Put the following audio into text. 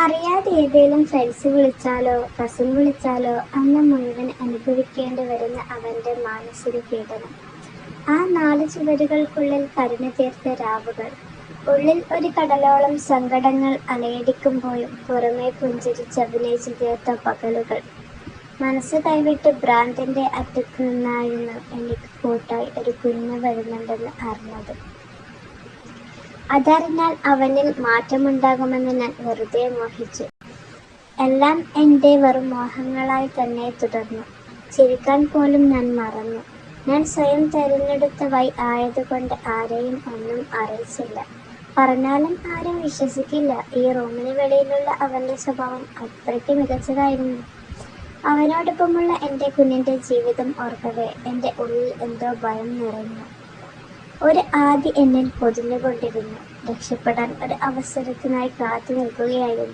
അറിയാതെ ഏതേലും ഫ്രണ്ട്സ് വിളിച്ചാലോ കസിൻ വിളിച്ചാലോ അന്ന് മുഴുവൻ അനുഭവിക്കേണ്ടി വരുന്ന അവന്റെ മാനസിക പീഡനം. ആ 4 ചുവരുകൾക്കുള്ളിൽ കരുണ തീർത്ത രാവുകൾ, ഉള്ളിൽ ഒരു കടലോളം സങ്കടങ്ങൾ അലയടിക്കുമ്പോഴും പുറമേ പുഞ്ചിരിച്ചഭിനയിച്ചു തീർത്ത പകലുകൾ. മനസ്സ് കൈവിട്ട് ഭ്രാന്തിന്റെ അറ്റത്തു നിന്നായിരുന്നു എനിക്ക് കൂട്ടായി ഒരു കുഞ്ഞ് വരുന്നുണ്ടെന്ന് അറിഞ്ഞത്. അതറിഞ്ഞാൽ അവനിൽ മാറ്റമുണ്ടാകുമെന്ന് ഞാൻ വെറുതെ മോഹിച്ചു. എല്ലാം എൻ്റെ വെറും മോഹങ്ങളായി തന്നെ തുടർന്നു. ചിരിക്കാൻ പോലും ഞാൻ മറന്നു. ഞാൻ സ്വയം തെരഞ്ഞെടുത്ത വഴി ആയതുകൊണ്ട് ആരെയും ഒന്നും അറിയിച്ചില്ല. പറഞ്ഞാലും ആരും വിശ്വസിക്കില്ല. ഈ റൂമിന് വെളിയിലുള്ള അവന്റെ സ്വഭാവം അത്രയ്ക്ക് മികച്ചതായിരുന്നു. അവനോടൊപ്പമുള്ള എൻ്റെ കുഞ്ഞിന്റെ ജീവിതം ഓർക്കവേ എൻ്റെ ഉള്ളിൽ എന്തോ ഭയം നിറഞ്ഞു. ഒരു ആദി എന്നിൽ പൊതിഞ്ഞുകൊണ്ടിരുന്നു. രക്ഷപ്പെടാൻ ഒരു അവസരത്തിനായി കാത്തു നിൽക്കുകയായിരുന്നു.